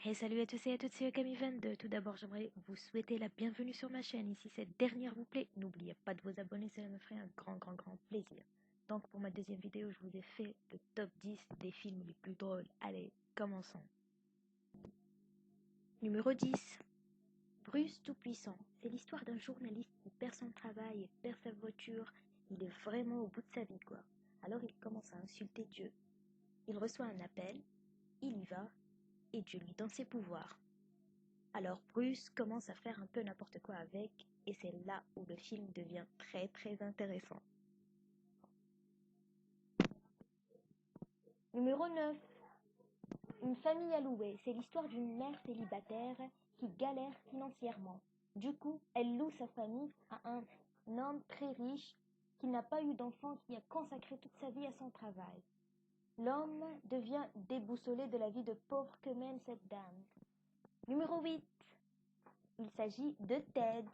Hey, salut à tous et à toutes, c'est Okami22. Tout d'abord, j'aimerais vous souhaiter la bienvenue sur ma chaîne. Et si cette dernière vous plaît, n'oubliez pas de vous abonner, cela me ferait un grand plaisir. Donc, pour ma deuxième vidéo, je vous ai fait le top 10 des films les plus drôles. Allez, commençons. Numéro 10. Bruce Tout-Puissant. C'est l'histoire d'un journaliste qui perd son travail et perd sa voiture. Il est vraiment au bout de sa vie, quoi. Alors, il commence à insulter Dieu. Il reçoit un appel, il y va, et Dieu lui donne ses pouvoirs. Alors Bruce commence à faire un peu n'importe quoi avec, et c'est là où le film devient très intéressant. Numéro 9. Une famille à louer. C'est l'histoire d'une mère célibataire qui galère financièrement. Du coup, elle loue sa famille à un homme très riche qui n'a pas eu d'enfant, qui a consacré toute sa vie à son travail. L'homme devient déboussolé de la vie de pauvre que mène cette dame. Numéro 8. Il s'agit de Ted.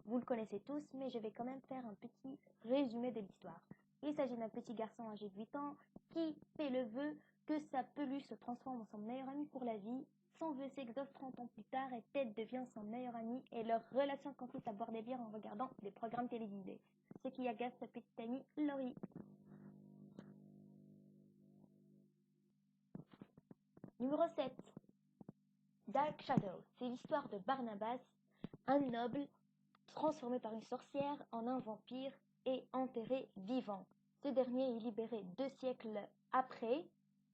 Vous le connaissez tous, mais je vais quand même faire un petit résumé de l'histoire. Il s'agit d'un petit garçon âgé de 8 ans qui fait le vœu que sa peluche se transforme en son meilleur ami pour la vie. Son vœu s'exauce 30 ans plus tard et Ted devient son meilleur ami et leur relation consiste à boire des bières en regardant des programmes télévisés. Ce qui agace sa petite amie Laurie. Numéro 7. Dark Shadow. C'est l'histoire de Barnabas, un noble transformé par une sorcière en un vampire et enterré vivant. Ce dernier est libéré 2 siècles après,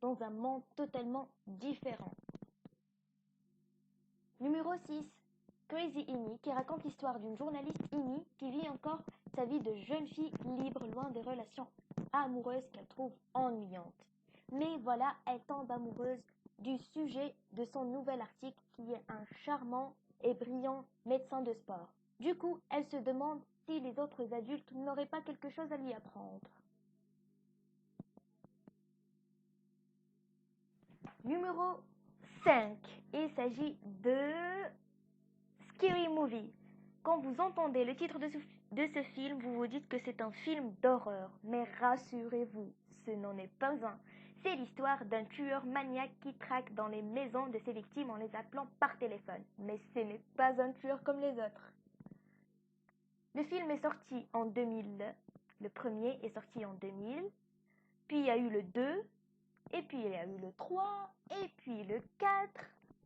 dans un monde totalement différent. Numéro 6. Crazy Innie, qui raconte l'histoire d'une journaliste Innie qui vit encore sa vie de jeune fille libre, loin des relations amoureuses qu'elle trouve ennuyantes. Mais voilà, elle tombe amoureuse du sujet de son nouvel article qui est un charmant et brillant médecin de sport. Du coup, elle se demande si les autres adultes n'auraient pas quelque chose à lui apprendre. Numéro 5. Il s'agit de Scary Movie. Quand vous entendez le titre de ce film, vous vous dites que c'est un film d'horreur. Mais rassurez-vous, ce n'en est pas un. C'est l'histoire d'un tueur maniaque qui traque dans les maisons de ses victimes en les appelant par téléphone. Mais ce n'est pas un tueur comme les autres. Le film est sorti en 2000. Le premier est sorti en 2000. Puis il y a eu le 2. Et puis il y a eu le 3. Et puis le 4.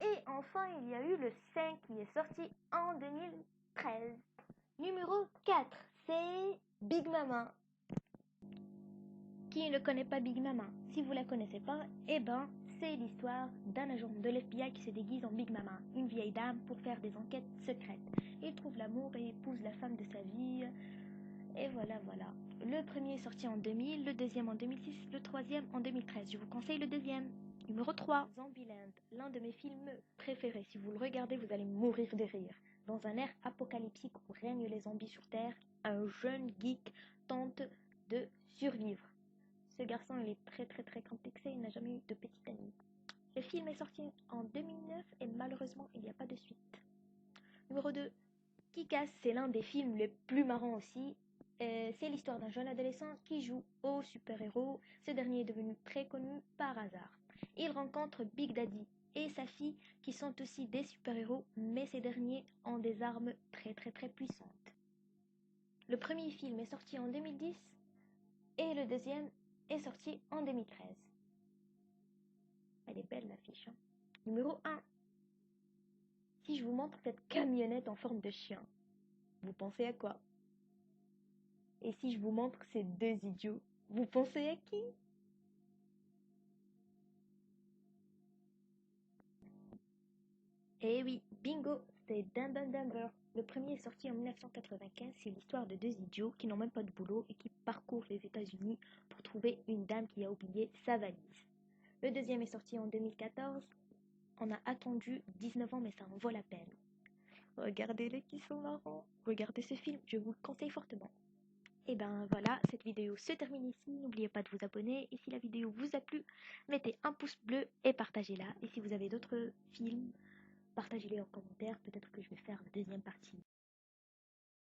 Et enfin il y a eu le 5 qui est sorti en 2013. Numéro 4, c'est Big Mama. Qui ne connaît pas Big Mama? Si vous la connaissez pas, eh ben, c'est l'histoire d'un agent de l'FBI qui se déguise en Big Mama, une vieille dame pour faire des enquêtes secrètes. Il trouve l'amour et épouse la femme de sa vie. Et voilà. Le premier est sorti en 2000, le deuxième en 2006, le troisième en 2013. Je vous conseille le deuxième. Numéro 3, Zombieland, l'un de mes films préférés. Si vous le regardez, vous allez mourir de rire. Dans un ère apocalyptique où règnent les zombies sur Terre, un jeune geek tente de survivre. Ce garçon, il est très complexé, il n'a jamais eu de petite amie. Le film est sorti en 2009 et malheureusement, il n'y a pas de suite. Numéro 2, Kick-Ass, c'est l'un des films les plus marrants aussi. C'est l'histoire d'un jeune adolescent qui joue au super-héros. Ce dernier est devenu très connu par hasard. Il rencontre Big Daddy et sa fille qui sont aussi des super-héros, mais ces derniers ont des armes très puissantes. Le premier film est sorti en 2010 et le deuxième est sorti en 2013. Elle est belle l'affiche, hein. Numéro 1. Si je vous montre cette camionnette en forme de chien, vous pensez à quoi? Et si je vous montre ces 2 idiots, vous pensez à qui? Eh oui, bingo, c'est Dumb and Dumber. Le premier est sorti en 1995, c'est l'histoire de 2 idiots qui n'ont même pas de boulot et qui parcourent les États-Unis pour trouver une dame qui a oublié sa valise. Le deuxième est sorti en 2014. On a attendu 19 ans, mais ça en vaut la peine. Regardez-les qui sont marrants. Regardez ce film, je vous le conseille fortement. Et ben voilà, cette vidéo se termine ici. N'oubliez pas de vous abonner. Et si la vidéo vous a plu, mettez un pouce bleu et partagez-la. Et si vous avez d'autres films, partagez-les en commentaire. Peut-être que je vais faire la deuxième partie.